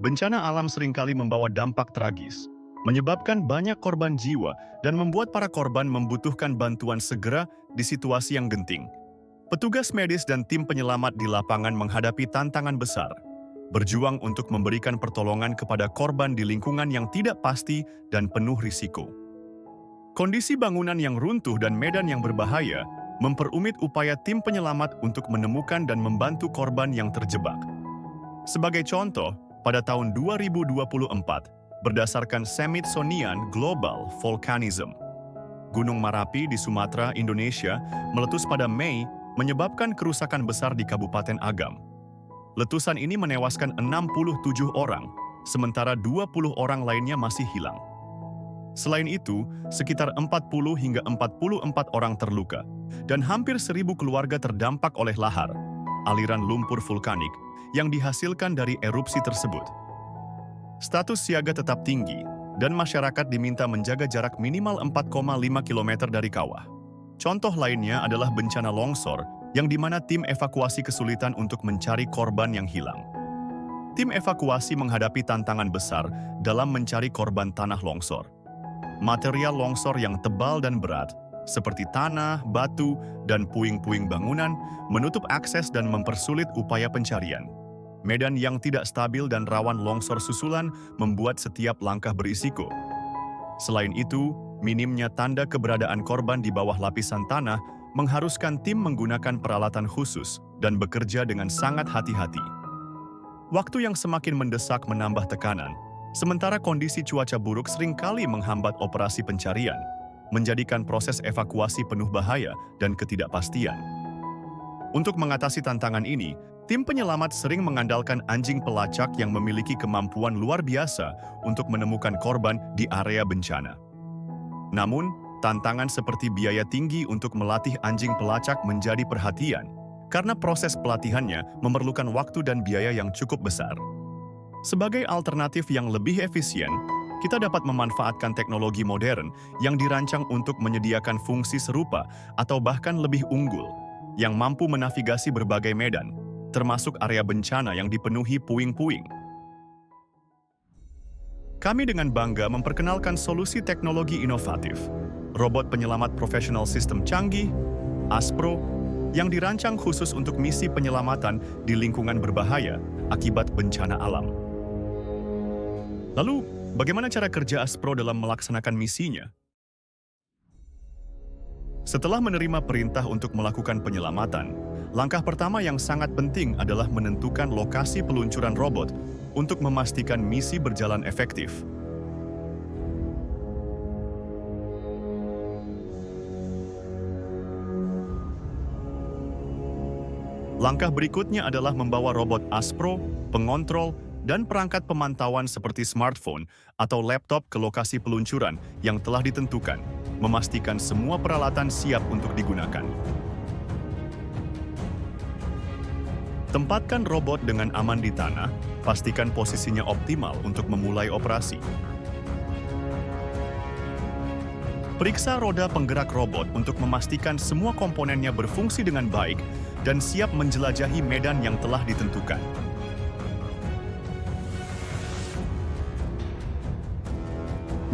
Bencana alam seringkali membawa dampak tragis, menyebabkan banyak korban jiwa dan membuat para korban membutuhkan bantuan segera di situasi yang genting. Petugas medis dan tim penyelamat di lapangan menghadapi tantangan besar, berjuang untuk memberikan pertolongan kepada korban di lingkungan yang tidak pasti dan penuh risiko. Kondisi bangunan yang runtuh dan medan yang berbahaya memperumit upaya tim penyelamat untuk menemukan dan membantu korban yang terjebak. Sebagai contoh, pada tahun 2024, berdasarkan Smithsonian Global Volcanism, Gunung Marapi di Sumatera, Indonesia, meletus pada Mei menyebabkan kerusakan besar di Kabupaten Agam. Letusan ini menewaskan 67 orang, sementara 20 orang lainnya masih hilang. Selain itu, sekitar 40 hingga 44 orang terluka, dan hampir 1.000 keluarga terdampak oleh lahar, aliran lumpur vulkanik, yang dihasilkan dari erupsi tersebut. Status siaga tetap tinggi, dan masyarakat diminta menjaga jarak minimal 4,5 km dari kawah. Contoh lainnya adalah bencana longsor, yang di mana tim evakuasi kesulitan untuk mencari korban yang hilang. Tim evakuasi menghadapi tantangan besar dalam mencari korban tanah longsor. Material longsor yang tebal dan berat, seperti tanah, batu, dan puing-puing bangunan, menutup akses dan mempersulit upaya pencarian. Medan yang tidak stabil dan rawan longsor susulan membuat setiap langkah berisiko. Selain itu, minimnya tanda keberadaan korban di bawah lapisan tanah mengharuskan tim menggunakan peralatan khusus dan bekerja dengan sangat hati-hati. Waktu yang semakin mendesak menambah tekanan, sementara kondisi cuaca buruk seringkali menghambat operasi pencarian, menjadikan proses evakuasi penuh bahaya dan ketidakpastian. Untuk mengatasi tantangan ini, tim penyelamat sering mengandalkan anjing pelacak yang memiliki kemampuan luar biasa untuk menemukan korban di area bencana. Namun, tantangan seperti biaya tinggi untuk melatih anjing pelacak menjadi perhatian, karena proses pelatihannya memerlukan waktu dan biaya yang cukup besar. Sebagai alternatif yang lebih efisien, kita dapat memanfaatkan teknologi modern yang dirancang untuk menyediakan fungsi serupa atau bahkan lebih unggul, yang mampu menavigasi berbagai medan, termasuk area bencana yang dipenuhi puing-puing. Kami dengan bangga memperkenalkan solusi teknologi inovatif, robot penyelamat profesional sistem canggih, ASPRO, yang dirancang khusus untuk misi penyelamatan di lingkungan berbahaya akibat bencana alam. Lalu, bagaimana cara kerja ASPRO dalam melaksanakan misinya? Setelah menerima perintah untuk melakukan penyelamatan, langkah pertama yang sangat penting adalah menentukan lokasi peluncuran robot untuk memastikan misi berjalan efektif. Langkah berikutnya adalah membawa robot ASPRO, pengontrol, dan perangkat pemantauan seperti smartphone atau laptop ke lokasi peluncuran yang telah ditentukan, memastikan semua peralatan siap untuk digunakan. Tempatkan robot dengan aman di tanah, pastikan posisinya optimal untuk memulai operasi. Periksa roda penggerak robot untuk memastikan semua komponennya berfungsi dengan baik dan siap menjelajahi medan yang telah ditentukan.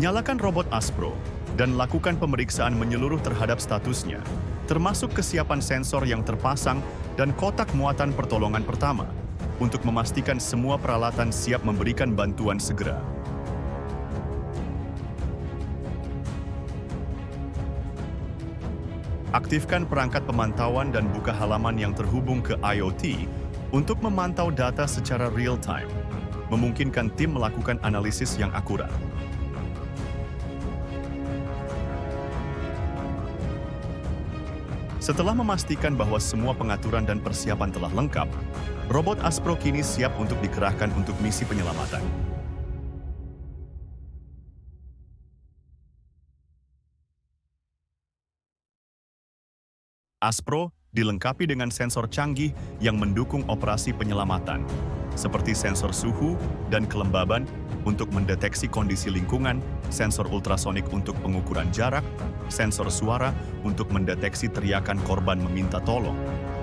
Nyalakan robot ASPRO dan lakukan pemeriksaan menyeluruh terhadap statusnya, termasuk kesiapan sensor yang terpasang dan kotak muatan pertolongan pertama, untuk memastikan semua peralatan siap memberikan bantuan segera. Aktifkan perangkat pemantauan dan buka halaman yang terhubung ke IoT untuk memantau data secara real-time, memungkinkan tim melakukan analisis yang akurat. Setelah memastikan bahwa semua pengaturan dan persiapan telah lengkap, robot ASPRO kini siap untuk dikerahkan untuk misi penyelamatan. ASPRO dilengkapi dengan sensor canggih yang mendukung operasi penyelamatan, seperti sensor suhu dan kelembaban untuk mendeteksi kondisi lingkungan, sensor ultrasonik untuk pengukuran jarak, sensor suara untuk mendeteksi teriakan korban meminta tolong,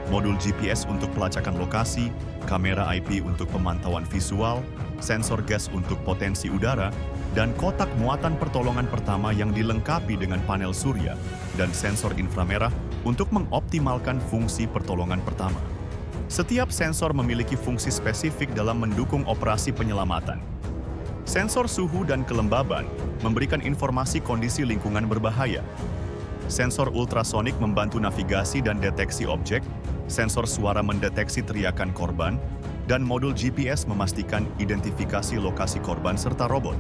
modul GPS untuk pelacakan lokasi, kamera IP untuk pemantauan visual, sensor gas untuk potensi udara, dan kotak muatan pertolongan pertama yang dilengkapi dengan panel surya dan sensor inframerah untuk mengoptimalkan fungsi pertolongan pertama. Setiap sensor memiliki fungsi spesifik dalam mendukung operasi penyelamatan. Sensor suhu dan kelembaban memberikan informasi kondisi lingkungan berbahaya. Sensor ultrasonik membantu navigasi dan deteksi objek, sensor suara mendeteksi teriakan korban, dan modul GPS memastikan identifikasi lokasi korban serta robot.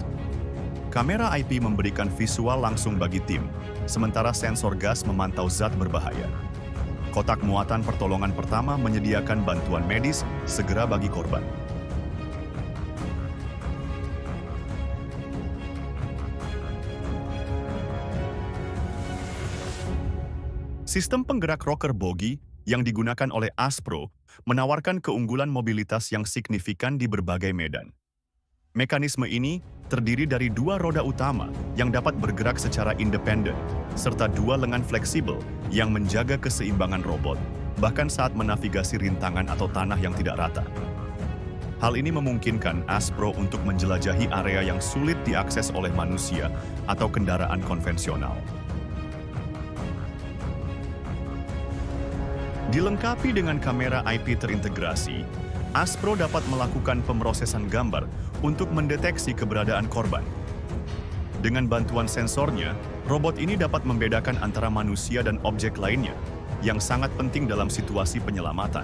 Kamera IP memberikan visual langsung bagi tim, sementara sensor gas memantau zat berbahaya. Kotak muatan pertolongan pertama menyediakan bantuan medis segera bagi korban. Sistem penggerak rocker bogi yang digunakan oleh ASPRO menawarkan keunggulan mobilitas yang signifikan di berbagai medan. Mekanisme ini terdiri dari dua roda utama yang dapat bergerak secara independen, serta dua lengan fleksibel yang menjaga keseimbangan robot, bahkan saat menavigasi rintangan atau tanah yang tidak rata. Hal ini memungkinkan ASPRO untuk menjelajahi area yang sulit diakses oleh manusia atau kendaraan konvensional. Dilengkapi dengan kamera IP terintegrasi, ASPRO dapat melakukan pemrosesan gambar untuk mendeteksi keberadaan korban. Dengan bantuan sensornya, robot ini dapat membedakan antara manusia dan objek lainnya, yang sangat penting dalam situasi penyelamatan.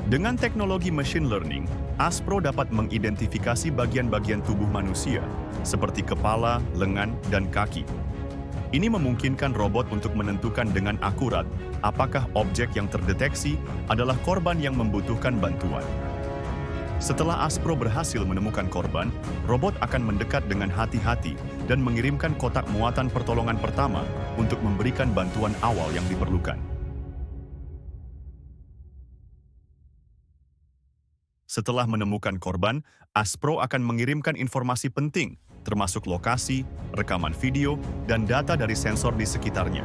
Dengan teknologi machine learning, ASPRO dapat mengidentifikasi bagian-bagian tubuh manusia, seperti kepala, lengan, dan kaki. Ini memungkinkan robot untuk menentukan dengan akurat apakah objek yang terdeteksi adalah korban yang membutuhkan bantuan. Setelah ASPRO berhasil menemukan korban, robot akan mendekat dengan hati-hati dan mengirimkan kotak muatan pertolongan pertama untuk memberikan bantuan awal yang diperlukan. Setelah menemukan korban, ASPRO akan mengirimkan informasi penting, termasuk lokasi, rekaman video, dan data dari sensor di sekitarnya.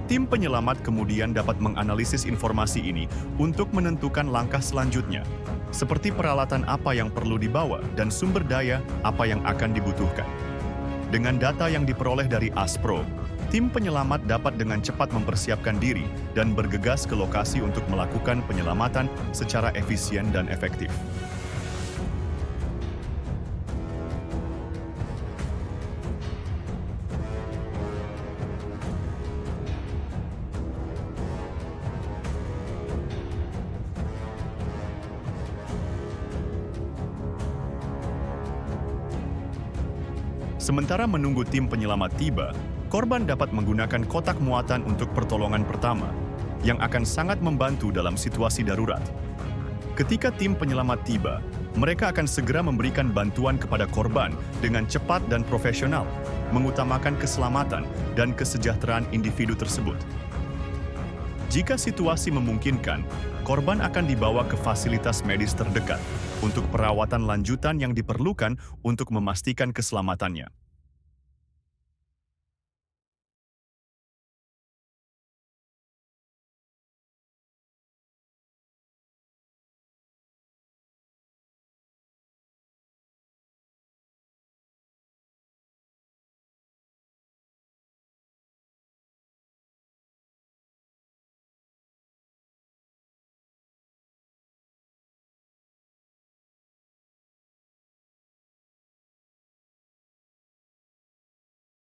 Tim penyelamat kemudian dapat menganalisis informasi ini untuk menentukan langkah selanjutnya, seperti peralatan apa yang perlu dibawa dan sumber daya apa yang akan dibutuhkan. Dengan data yang diperoleh dari ASPRO, tim penyelamat dapat dengan cepat mempersiapkan diri dan bergegas ke lokasi untuk melakukan penyelamatan secara efisien dan efektif. Sementara menunggu tim penyelamat tiba, korban dapat menggunakan kotak muatan untuk pertolongan pertama, yang akan sangat membantu dalam situasi darurat. Ketika tim penyelamat tiba, mereka akan segera memberikan bantuan kepada korban dengan cepat dan profesional, mengutamakan keselamatan dan kesejahteraan individu tersebut. Jika situasi memungkinkan, korban akan dibawa ke fasilitas medis terdekat untuk perawatan lanjutan yang diperlukan untuk memastikan keselamatannya.